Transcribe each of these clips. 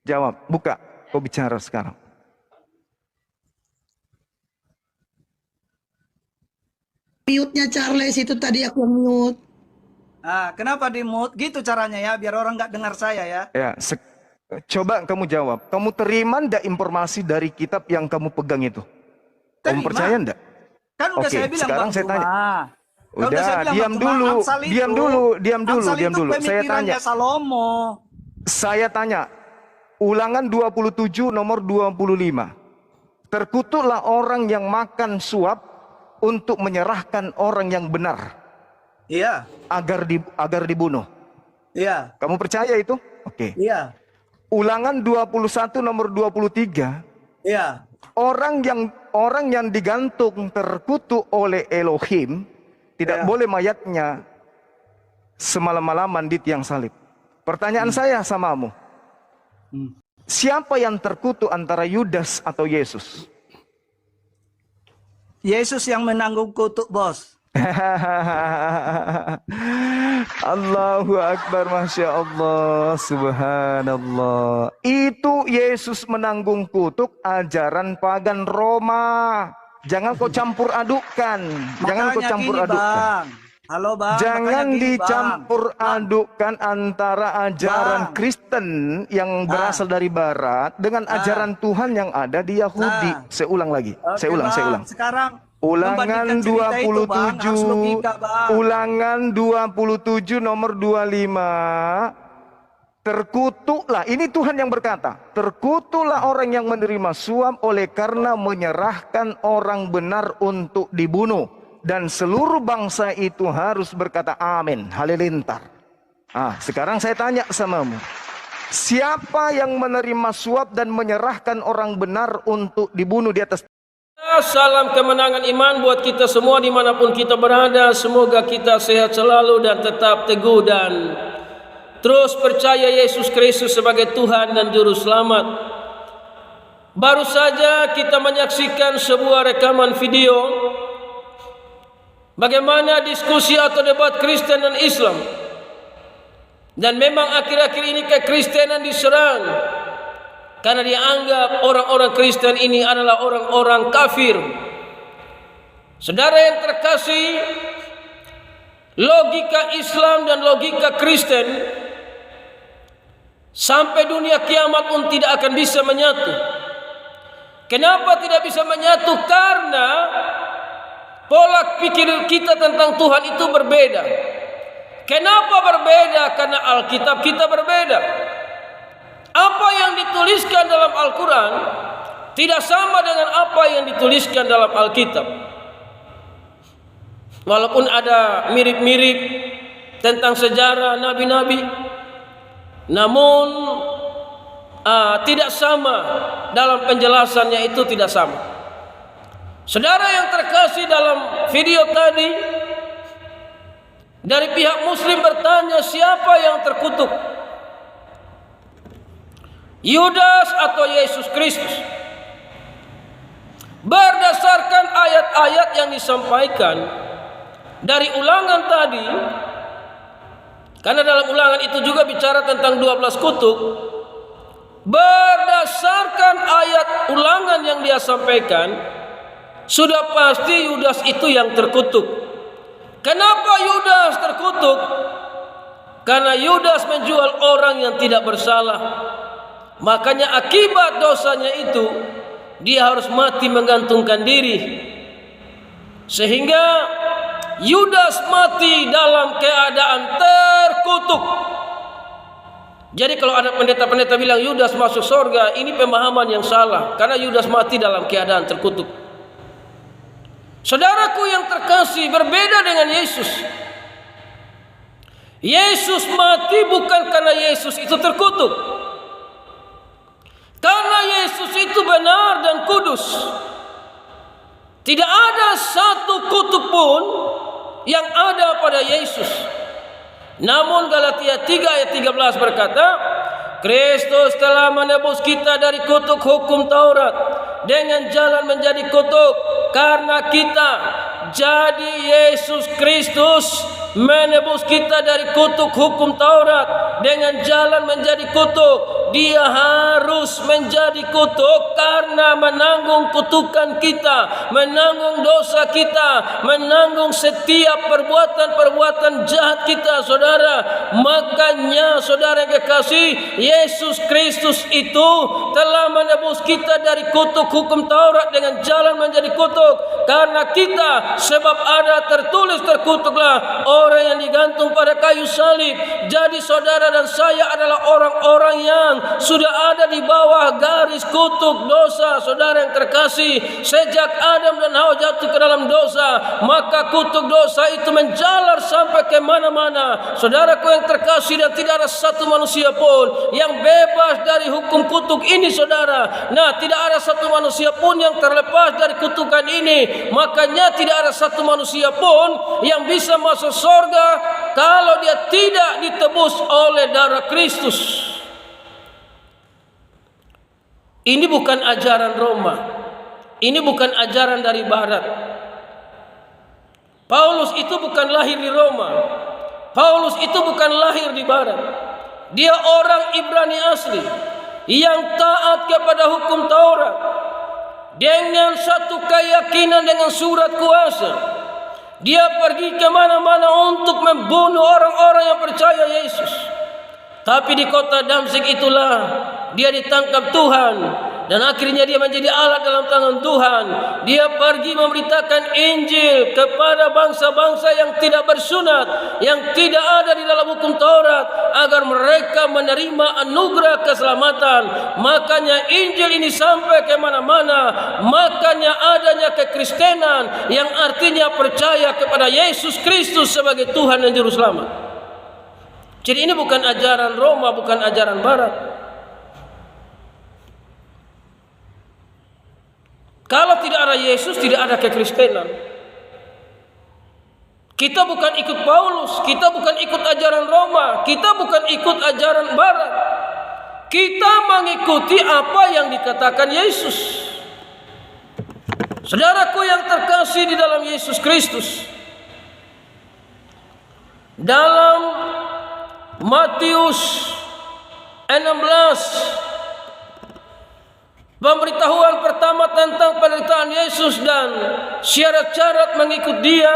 Jawab, buka, kau bicara sekarang. Mute-nya Charles itu tadi aku mute. Ah, kenapa di mute? Gitu caranya ya, biar orang nggak dengar saya ya. Ya, coba kamu jawab. Kamu terima ndak informasi dari kitab yang kamu pegang itu? Kamu Terima. percaya ndak? Kan udah Oke, saya bilang sekarang Bang saya tanya. Zuma. Kan Udah, saya bilang, diam Bang Zuma, dulu, Amsal itu- diam dulu. Amsal itu Saya pemikirannya tanya. Salomo. Saya tanya. Ulangan 27 nomor 25. Terkutuklah orang yang makan suap untuk menyerahkan orang yang benar Iya, agar dibunuh. iya, Kamu percaya itu? Oke. iya, Ulangan 21 nomor 23. iya. Orang yang digantung terkutuk oleh Elohim tidak boleh mayatnya semalam-malaman di tiang salib. Pertanyaan saya samamu. Siapa yang terkutuk antara Yudas atau Yesus? Yesus yang menanggung kutuk, bos. Allahu Akbar, Masya Allah, Subhanallah. Itu Yesus menanggung kutuk ajaran pagan Roma. Jangan kau campur adukkan. Jangan kau Makanya campur gini, adukkan. Bang. Halo Bang. Jangan makanya gini, dicampur Bang. adukkan antara ajaran Bang. Kristen yang berasal dari Barat dengan ajaran Tuhan yang ada di Yahudi. Saya ulang lagi. Oke, Saya ulang. Bang. Sekarang Ulangan membandingkan cerita itu, Bang, 27. harus logika, Bang. Ulangan 27 nomor 25. Terkutuklah, ini Tuhan yang berkata, terkutuklah orang yang menerima suap oleh karena menyerahkan orang benar untuk dibunuh. Dan seluruh bangsa itu harus berkata amin, halilintar. Sekarang saya tanya samamu. Siapa yang menerima suap dan menyerahkan orang benar untuk dibunuh di atas? Salam kemenangan iman buat kita semua dimanapun kita berada. Semoga kita sehat selalu dan tetap teguh dan terus percaya Yesus Kristus sebagai Tuhan dan Juru Selamat. Baru saja kita menyaksikan sebuah rekaman video bagaimana diskusi atau debat Kristen dan Islam. Dan memang akhir-akhir ini kekristenan diserang karena dianggap orang-orang Kristen ini adalah orang-orang kafir. Saudara yang terkasih, logika Islam dan logika Kristen sampai dunia kiamat pun tidak akan bisa menyatu. Kenapa tidak bisa menyatu? Karena pola pikir kita tentang Tuhan itu berbeda. Kenapa berbeda? Karena Alkitab kita berbeda. Apa yang dituliskan dalam Al-Quran tidak sama dengan apa yang dituliskan dalam Alkitab. Walaupun ada mirip-mirip tentang sejarah nabi-nabi, namun tidak sama dalam penjelasannya, itu tidak sama. Saudara yang terkasih, dalam video tadi dari pihak Muslim bertanya siapa yang terkutuk, Yudas atau Yesus Kristus? Berdasarkan ayat-ayat yang disampaikan dari Ulangan tadi, karena dalam Ulangan itu juga bicara tentang 12 kutuk. Berdasarkan ayat Ulangan yang dia sampaikan, sudah pasti Yudas itu yang terkutuk. Kenapa Yudas terkutuk? Karena Yudas menjual orang yang tidak bersalah. Makanya akibat dosanya itu dia harus mati menggantungkan diri. Sehingga Yudas mati dalam keadaan terkutuk. Jadi kalau ada pendeta-pendeta bilang Yudas masuk surga, ini pemahaman yang salah. Karena Yudas mati dalam keadaan terkutuk. Saudaraku yang terkasih, berbeda dengan Yesus. Yesus mati bukan karena Yesus itu terkutuk. Karena Yesus itu benar dan kudus. Tidak ada satu kutuk pun yang ada pada Yesus. Namun Galatia 3 ayat 13 berkata, Kristus telah menebus kita dari kutuk hukum Taurat dengan jalan menjadi kutuk karena kita. Jadi Yesus Kristus menebus kita dari kutuk hukum Taurat dengan jalan menjadi kutuk. dia harus menjadi kutuk karena menanggung kutukan kita, menanggung dosa kita, menanggung setiap perbuatan-perbuatan jahat kita, saudara. Makanya saudara yang kekasih, Yesus Kristus itu telah menebus kita dari kutuk hukum Taurat dengan jalan menjadi kutuk karena kita, sebab ada tertulis, terkutuklah orang yang digantung pada kayu salib. Jadi saudara dan saya adalah orang-orang yang sudah ada di bawah garis kutuk dosa. Saudara yang terkasih, sejak Adam dan Hawa jatuh ke dalam dosa, maka kutuk dosa itu menjalar sampai ke mana-mana. Saudaraku yang terkasih, dan tidak ada satu manusia pun yang bebas dari hukum kutuk ini, saudara. Nah, tidak ada satu manusia pun yang terlepas dari kutukan ini. Makanya tidak ada satu manusia pun yang bisa masuk surga kalau dia tidak ditebus oleh darah Kristus. Ini bukan ajaran Roma. Ini bukan ajaran dari barat. Paulus itu bukan lahir di Roma. Paulus itu bukan lahir di barat. Dia orang Ibrani asli yang taat kepada hukum Taurat dengan satu keyakinan, dengan surat kuasa. Dia pergi ke mana-mana untuk membunuh orang-orang yang percaya Yesus. Tapi di kota Damsyik itulah dia ditangkap Tuhan, dan akhirnya dia menjadi alat dalam tangan Tuhan. Dia pergi memberitakan Injil kepada bangsa-bangsa yang tidak bersunat, yang tidak ada di dalam hukum Taurat, agar mereka menerima anugerah keselamatan. Makanya Injil ini sampai ke mana-mana. Makanya adanya kekristenan yang artinya percaya kepada Yesus Kristus sebagai Tuhan dan Juru Selamat. Jadi ini bukan ajaran Roma, bukan ajaran Barat. Kalau tidak ada Yesus, tidak ada kekristenan. Kita bukan ikut Paulus, kita bukan ikut ajaran Roma, kita bukan ikut ajaran Barat. Kita mengikuti apa yang dikatakan Yesus. Saudaraku yang terkasih di dalam Yesus Kristus, dalam Matius 16, pemberitahuan pertama tentang penderitaan Yesus dan syarat-syarat mengikut Dia,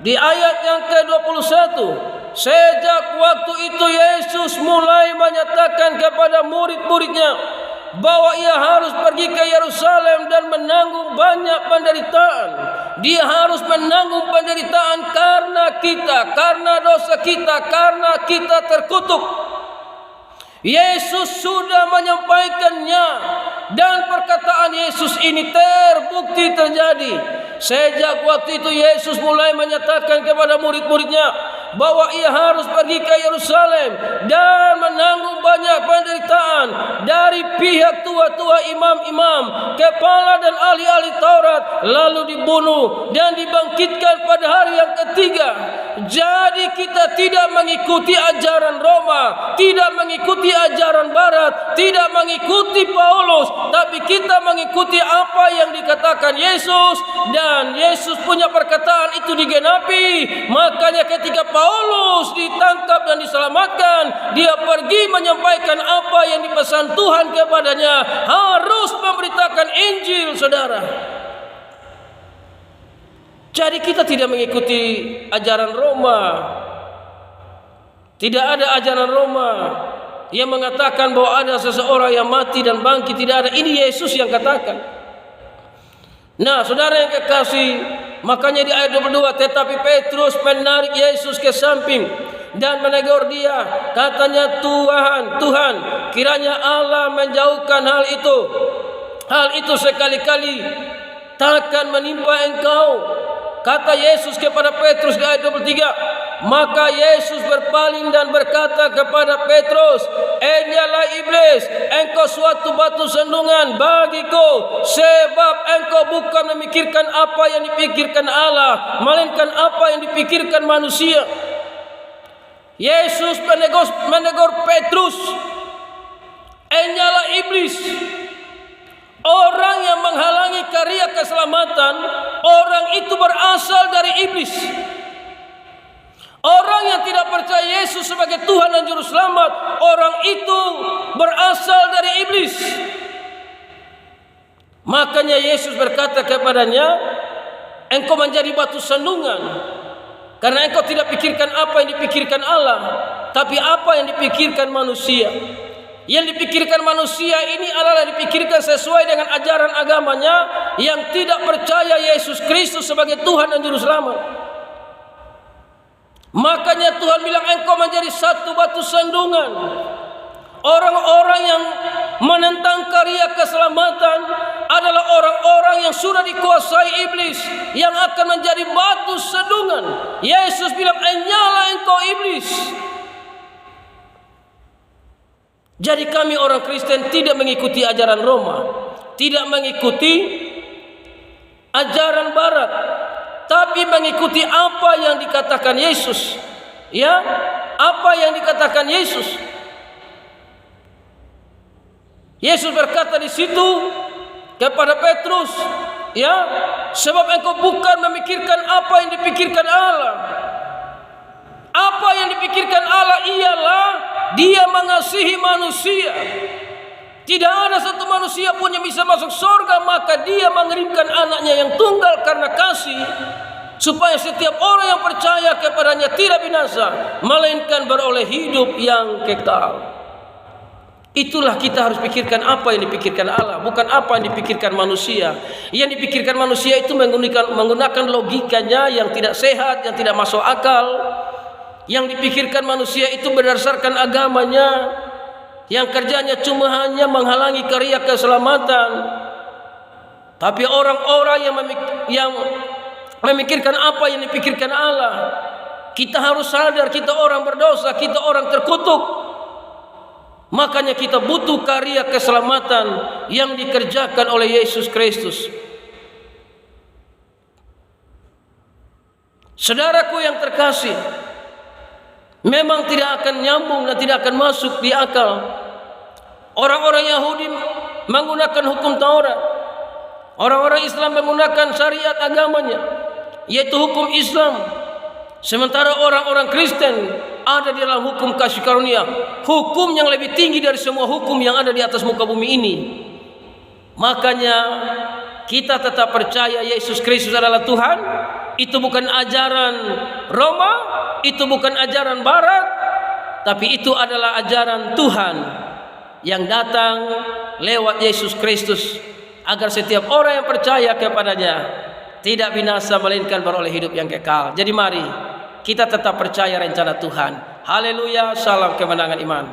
di ayat yang ke-21, sejak waktu itu Yesus mulai menyatakan kepada murid-muridnya bahwa Ia harus pergi ke Yerusalem dan menanggung banyak penderitaan. Dia harus menanggung penderitaan karena kita, karena dosa kita, karena kita terkutuk. Yesus sudah menyampaikannya, dan perkataan Yesus ini terbukti terjadi. Sejak waktu itu Yesus mulai menyatakan kepada murid-muridnya bahwa Ia harus pergi ke Yerusalem dan menanggung banyak penderitaan dari pihak tua-tua imam-imam, kepala dan ahli-ahli Taurat, lalu dibunuh dan dibangkitkan pada hari yang ketiga. Jadi kita tidak mengikuti ajaran Roma, tidak mengikuti ajaran Barat, tidak mengikuti Paulus, tapi kita mengikuti apa yang dikatakan Yesus, dan Yesus punya perkataan itu digenapi. Makanya ketika Paulus ditangkap dan diselamatkan, dia pergi menyampaikan apa yang dipesan Tuhan kepadanya, harus memberitakan Injil, saudara. Jadi kita tidak mengikuti ajaran Roma. Tidak ada ajaran Roma yang mengatakan bahwa ada seseorang yang mati dan bangkit. Tidak ada. Ini Yesus yang katakan. Nah, saudara yang kekasih, makanya di ayat 22, tetapi Petrus menarik Yesus ke samping dan menegur dia. Katanya, Tuhan, kiranya Allah menjauhkan hal itu. Hal itu sekali-kali takkan menimpa engkau. Kata Yesus kepada Petrus di ayat 23. Maka Yesus berpaling dan berkata kepada Petrus, "Enyala iblis, engkau suatu batu sandungan bagiku, sebab engkau bukan memikirkan apa yang dipikirkan Allah, melainkan apa yang dipikirkan manusia." Yesus menegur Petrus, "Enyala iblis." Orang yang menghalangi karya keselamatan, orang itu berasal dari iblis. Orang yang tidak percaya Yesus sebagai Tuhan dan Juru Selamat, orang itu berasal dari iblis. Makanya Yesus berkata kepadanya, engkau menjadi batu sandungan, karena engkau tidak pikirkan apa yang dipikirkan Allah, tapi apa yang dipikirkan manusia. Yang dipikirkan manusia ini adalah dipikirkan sesuai dengan ajaran agamanya yang tidak percaya Yesus Kristus sebagai Tuhan dan Juru Selamat. Makanya Tuhan bilang engkau menjadi satu batu sandungan. Orang-orang yang menentang karya keselamatan adalah orang-orang yang sudah dikuasai iblis, yang akan menjadi batu sandungan. Yesus bilang, "Enyalah engkau iblis." Jadi kami orang Kristen tidak mengikuti ajaran Roma, tidak mengikuti ajaran Barat, tapi mengikuti apa yang dikatakan Yesus. Ya, apa yang dikatakan Yesus. Yesus berkata di situ kepada Petrus, ya, sebab engkau bukan memikirkan apa yang dipikirkan Allah. Apa yang dipikirkan Allah ialah Dia mengasihi manusia. Tidak ada satu manusia pun yang bisa masuk surga, maka Dia mengirimkan anaknya yang tunggal karena kasih, supaya setiap orang yang percaya kepadanya tidak binasa, melainkan beroleh hidup yang kekal. Itulah kita harus pikirkan apa yang dipikirkan Allah, bukan apa yang dipikirkan manusia. Yang dipikirkan manusia itu menggunakan logikanya yang tidak sehat, yang tidak masuk akal. Yang dipikirkan manusia itu berdasarkan agamanya, yang kerjanya cuma hanya menghalangi karya keselamatan. Tapi orang-orang yang memikirkan apa yang dipikirkan Allah, kita harus sadar kita orang berdosa, kita orang terkutuk. Makanya kita butuh karya keselamatan yang dikerjakan oleh Yesus Kristus. Saudaraku yang terkasih, memang tidak akan nyambung dan tidak akan masuk di akal. Orang-orang Yahudi menggunakan hukum Taurat, orang-orang Islam menggunakan syariat agamanya, yaitu hukum Islam. Sementara orang-orang Kristen ada di dalam hukum kasih karunia, hukum yang lebih tinggi dari semua hukum yang ada di atas muka bumi ini. Makanya kita tetap percaya Yesus Kristus adalah Tuhan. Itu bukan ajaran Roma, itu bukan ajaran Barat, tapi itu adalah ajaran Tuhan yang datang lewat Yesus Kristus, agar setiap orang yang percaya kepadanya tidak binasa melainkan beroleh hidup yang kekal. Jadi mari kita tetap percaya rencana Tuhan. Haleluya, salam kemenangan iman.